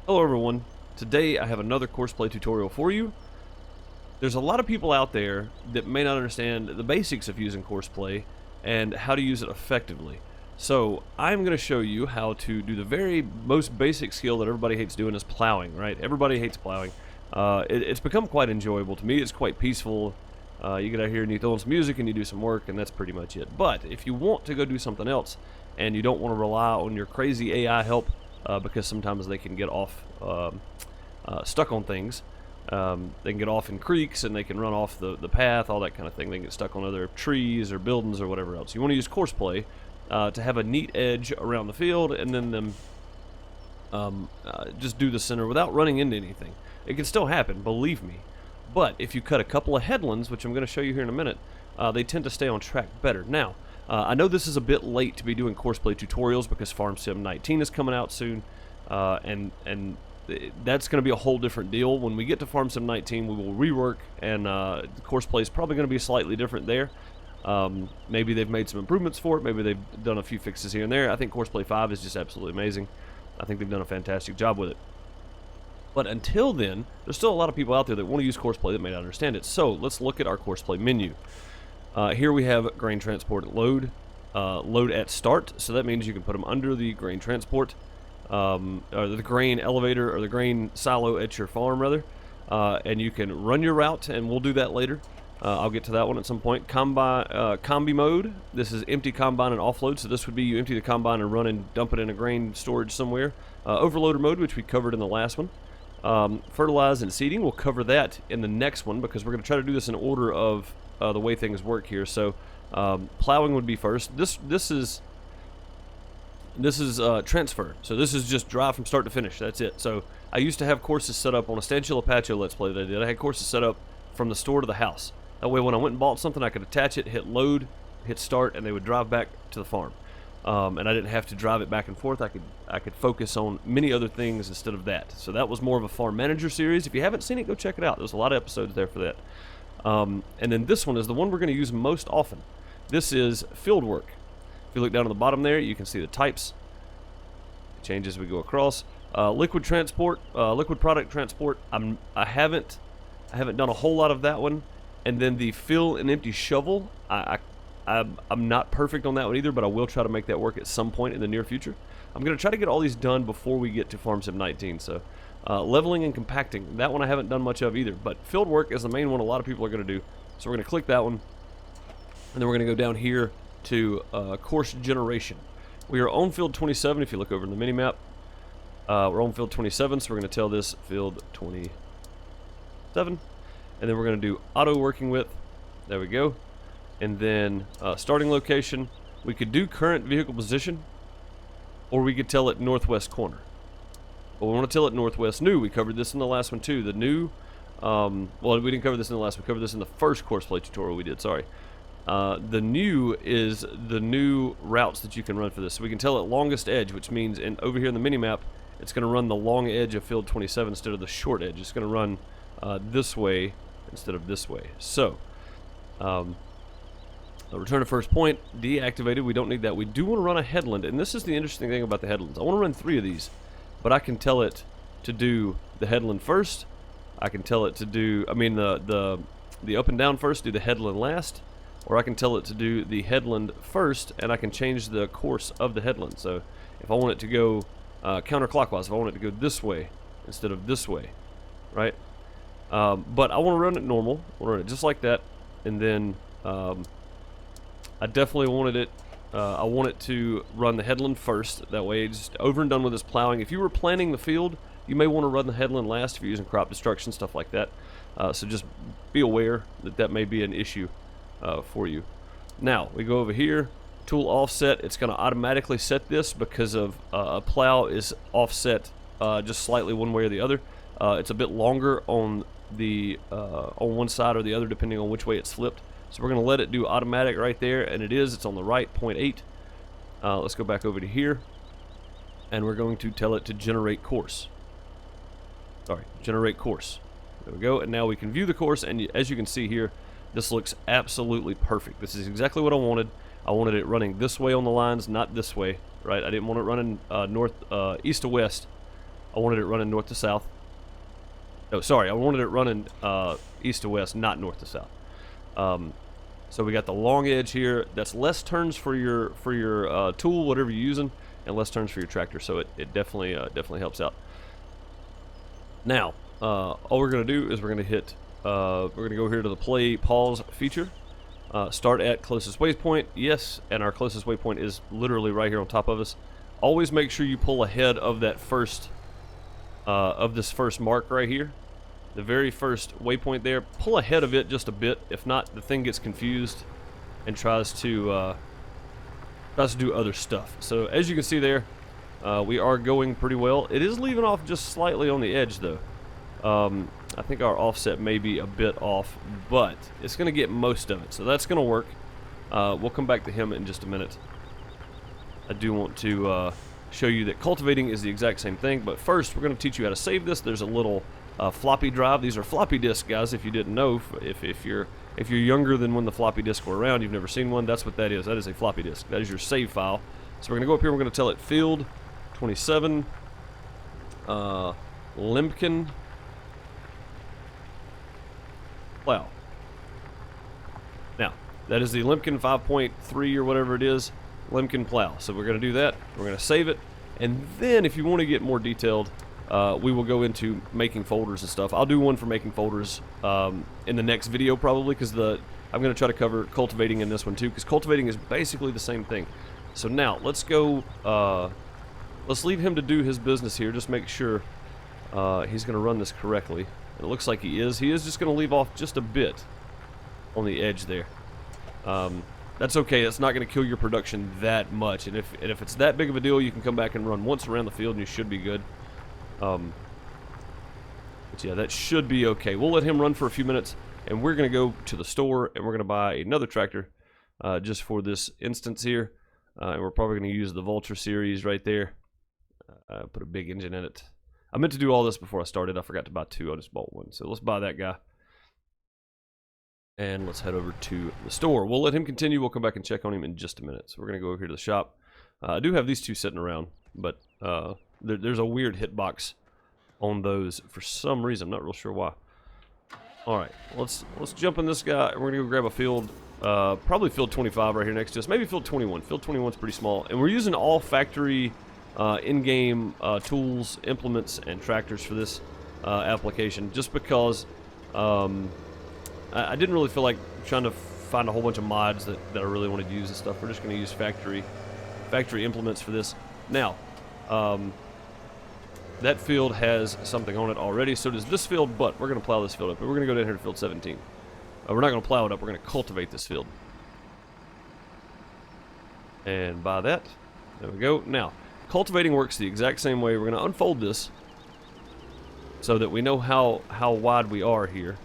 Hello everyone, today I have another courseplay tutorial for you. There's a lot of people out there that may not understand the basics of using courseplay and how to use it effectively. So I'm going to show you how to do the very most basic skill that everybody hates doing is plowing, right? Everybody hates plowing. It's become quite enjoyable. To me, it's quite peaceful. You get out here and you throw on some music and you do some work, and that's pretty much it. But if you want to go do something else and you don't want to rely on your crazy AI help, because sometimes they can get off stuck on things. They can get off in creeks and they can run off the path, all that kind of thing. They can get stuck on other trees or buildings or whatever else. You want to use courseplay to have a neat edge around the field, and then them just do the center without running into anything. It can still happen, believe me. But if you cut a couple of headlands, which I'm going to show you here in a minute, they tend to stay on track better. Now, I know this is a bit late to be doing courseplay tutorials because Farm Sim 19 is coming out soon, and that's going to be a whole different deal. When we get to Farm Sim 19, we will rework, and the courseplay is probably going to be slightly different there. Maybe they've made some improvements for it. Maybe they've done a few fixes here and there. I think Courseplay 5 is just absolutely amazing. I think they've done a fantastic job with it. But until then, there's still a lot of people out there that want to use courseplay that may not understand it. So let's look at our courseplay menu. Here we have grain transport load, load at start. So that means you can put them under the grain transport, or the grain elevator, or the grain silo at your farm, rather. And you can run your route, and we'll do that later. I'll get to that one at some point. Combi mode. This is empty combine and offload. So this would be you empty the combine and run and dump it in a grain storage somewhere. Overloader mode, which we covered in the last one. Fertilize and seeding, we'll cover that in the next one because we're going to try to do this in order of the way things work here. So plowing would be first. This is transfer. So this is just drive from start to finish. That's it. So I used to have courses set up on a Stanchill Apache Let's Play that I did. I had courses set up from the store to the house. That way when I went and bought something, I could attach it, hit load, hit start, and they would drive back to the farm. And I didn't have to drive it back and forth. I could focus on many other things instead of that. So that was more of a farm manager series. If you haven't seen it, go check it out. There's a lot of episodes there for that. And then this one is the one we're going to use most often. This is field work. If you look down on the bottom there, you can see the types. It changes as we go across. Liquid transport, liquid product transport. I haven't done a whole lot of that one. And then the fill and empty shovel, I'm not perfect on that one either, but I will try to make that work at some point in the near future. I'm going to try to get all these done before we get to Farm Sim 19. So leveling and compacting, that one I haven't done much of either, but field work is the main one a lot of people are going to do. So we're going to click that one, and then we're going to go down here to course generation. We are on field 27 if you look over in the mini map. We're on field 27, so we're going to tell this field 27, and then we're going to do auto working with. There we go. And then starting location, we could do current vehicle position, or we could tell it northwest corner. But we want to tell it northwest new. We covered this in the last one too. The new, well, we didn't cover this in the last one. We covered this in the first courseplay tutorial we did, sorry. The new is the new routes that you can run for this. So we can tell it longest edge, which means over here in the mini-map, it's going to run the long edge of field 27 instead of the short edge. It's going to run this way instead of this way. So, return to first point, deactivated, we don't need that. We do want to run a headland, and this is the interesting thing about the headlands. I want to run 3 of these, but I can tell it to do the headland first. I can tell it to do, the up and down first, do the headland last, or I can tell it to do the headland first, and I can change the course of the headland. So if I want it to go counterclockwise, if I want it to go this way instead of this way, right? But I want to run it normal. I want to run it just like that, and then I definitely wanted it, I want it to run the headland first. That way it's just over and done with this plowing. If you were planting the field, you may want to run the headland last if you're using crop destruction, stuff like that. So just be aware that that may be an issue for you. Now, we go over here, tool offset. It's going to automatically set this because of a plow is offset just slightly one way or the other. It's a bit longer on the on one side or the other depending on which way it's flipped. So we're going to let it do automatic right there, and it's on the right, 0.8. Let's go back over to here, and we're going to tell it to generate course. Sorry, generate course. There we go, and now we can view the course, and as you can see here, this looks absolutely perfect. This is exactly what I wanted. I wanted it running this way on the lines, not this way, right? I didn't want it running east to west. I wanted it running north to south. Oh, sorry, I wanted it running east to west, not north to south. So we got the long edge here. That's less turns for your tool, whatever you're using, and less turns for your tractor. So it definitely definitely helps out. Now, all we're gonna do is we're gonna hit. We're gonna go here to the play pause feature. Start at closest waypoint. Yes, and our closest waypoint is literally right here on top of us. Always make sure you pull ahead of that first of this first mark right here. The very first waypoint there, pull ahead of it just a bit. If not, the thing gets confused and tries to do other stuff. So as you can see there, we are going pretty well. It is leaving off just slightly on the edge though. I think our offset may be a bit off, but it's going to get most of it, so that's going to work. We'll come back to him in just a minute. I do want to show you that cultivating is the exact same thing, but first we're going to teach you how to save this. There's a little floppy drive. These are floppy disks, guys, if you didn't know. If you're younger than when the floppy disks were around, you've never seen one, that's what that is. That is a floppy disk. That is your save file. So we're going to go up here, we're going to tell it field 27 Limpkin plow. Now, that is the Limpkin 5.3 or whatever it is, Limpkin plow. So we're going to do that. We're going to save it. And then if you want to get more detailed, we will go into making folders and stuff. I'll do one for making folders in the next video probably, because I'm going to try to cover cultivating in this one too, because cultivating is basically the same thing. So now, let's go, let's leave him to do his business here. Just make sure he's going to run this correctly. It looks like he is. He is just going to leave off just a bit on the edge there. That's okay. That's not going to kill your production that much. And if it's that big of a deal, you can come back and run once around the field and you should be good. But yeah, that should be okay. We'll let him run for a few minutes, and we're going to go to the store, and we're going to buy another tractor just for this instance here. And we're probably going to use the Vulture series right there. Put a big engine in it. I meant to do all this before I started. I forgot to buy two. I just bought one. So let's buy that guy. And let's head over to the store. We'll let him continue. We'll come back and check on him in just a minute. So we're going to go over here to the shop. I do have these two sitting around, but there's a weird hitbox on those for some reason. I'm not real sure why. All right, let's jump in this guy. We're going to go grab a field, probably field 25 right here next to us. Maybe field 21. Field 21 is pretty small. And we're using all factory in-game tools, implements, and tractors for this application, just because I didn't really feel like trying to find a whole bunch of mods that I really wanted to use and stuff. We're just going to use factory implements for this. Now, that field has something on it already, so does this field, but we're going to plow this field up. But we're going to go down here to field 17. We're not going to plow it up, we're going to cultivate this field. And by that, there we go. Now, cultivating works the exact same way. We're going to unfold this so that we know how wide we are here.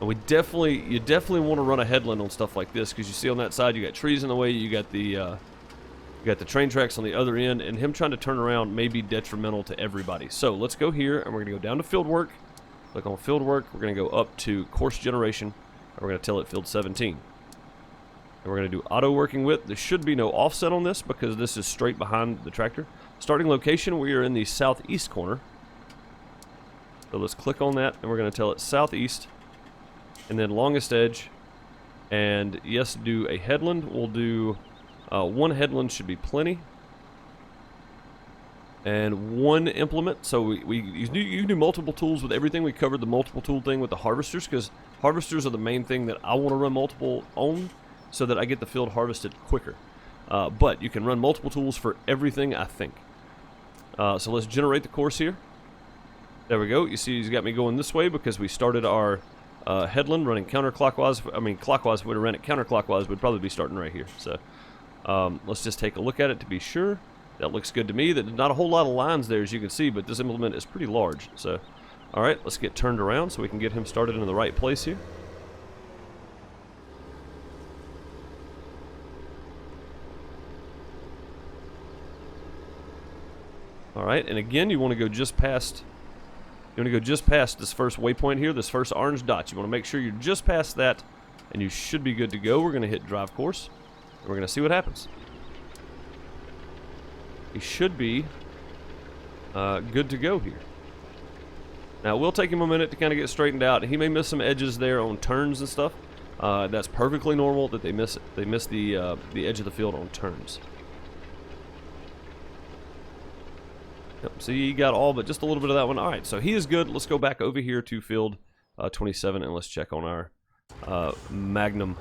And you definitely want to run a headland on stuff like this, because you see on that side you got trees in the way, you got the train tracks on the other end, and him trying to turn around may be detrimental to everybody. So let's go here, and we're going to go down to field work. Click on field work. We're going to go up to course generation, and we're going to tell it field 17. And we're going to do auto working width. There should be no offset on this because this is straight behind the tractor. Starting location, we are in the southeast corner. So let's click on that, and we're going to tell it southeast, and then longest edge. And yes, do a headland. We'll do one headland should be plenty. And one implement. So you can do multiple tools with everything. We covered the multiple tool thing with the harvesters, because harvesters are the main thing that I want to run multiple on, so that I get the field harvested quicker. But you can run multiple tools for everything, I think. So let's generate the course here. There we go. You see he's got me going this way because we started our headland running counterclockwise. I mean, clockwise. If we would have ran it counterclockwise, we'd probably be starting right here. So let's just take a look at it to be sure. That looks good to me. There's not a whole lot of lines there, as you can see, but this implement is pretty large. So, all right, let's get turned around so we can get him started in the right place here. All right, and again, you want to go just past. You want to go just past this first waypoint here, this first orange dot. You want to make sure you're just past that, and you should be good to go. We're going to hit drive course, and we're going to see what happens. He should be good to go here. Now, it will take him a minute to kind of get straightened out. He may miss some edges there on turns and stuff. That's perfectly normal that they miss the edge of the field on turns. Yep, see, he got all but just a little bit of that one. All right, so he is good. Let's go back over here to field 27, and let's check on our Magnum.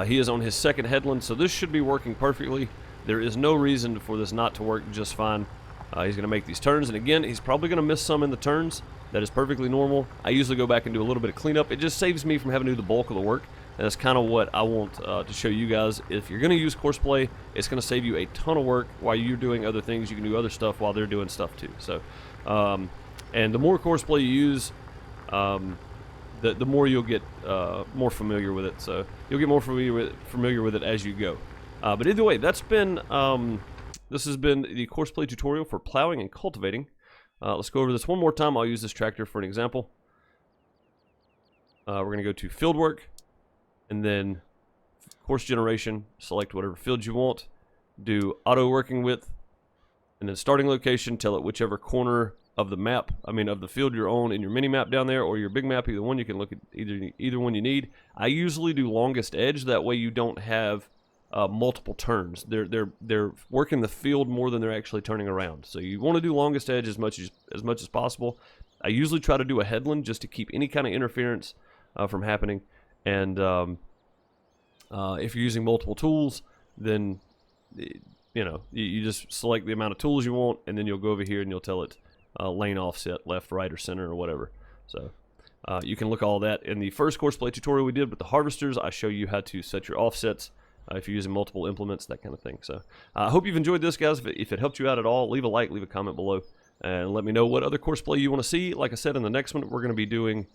He is on his second headland, so this should be working perfectly. There is no reason for this not to work just fine. He's going to make these turns, and again, he's probably going to miss some in the turns. That is perfectly normal. I usually go back and do a little bit of cleanup. It just saves me from having to do the bulk of the work, and that's kind of what I want to show you guys. If you're going to use courseplay, it's going to save you a ton of work while you're doing other things. You can do other stuff while they're doing stuff too. So, and the more courseplay you use, the more you'll get more familiar with it. So you'll get more familiar with it as you go. But either way, that's been this has been the courseplay tutorial for plowing and cultivating. Let's go over this one more time. I'll use this tractor for an example. We're going to go to field work, and then course generation. Select whatever field you want. Do auto working width, and then starting location. Tell it whichever corner of the map, of the field you're on in your mini map down there, or your big map. Either one, you can look at either one you need. I usually do longest edge. That way you don't have multiple turns. They're working the field more than they're actually turning around. So you want to do longest edge as much as possible. I usually try to do a headland just to keep any kind of interference from happening. And if you're using multiple tools, then you just select the amount of tools you want, and then you'll go over here and you'll tell it lane offset, left, right, or center, or whatever. So you can look at all that in the first courseplay tutorial we did with the harvesters. I show you how to set your offsets. If you're using multiple implements, that kind of thing. So I hope you've enjoyed this, guys. If it helped you out at all, leave a like, leave a comment below, and let me know what other courseplay you want to see. Like I said, in the next one, we're going to be doing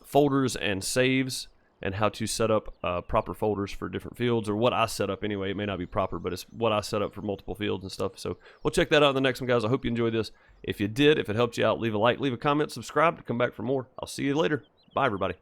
folders and saves, and how to set up proper folders for different fields, or what I set up anyway. It may not be proper, but it's what I set up for multiple fields and stuff. So we'll check that out in the next one, guys. I hope you enjoyed this. If you did, if it helped you out, leave a like, leave a comment, subscribe to come back for more. I'll see you later. Bye, everybody.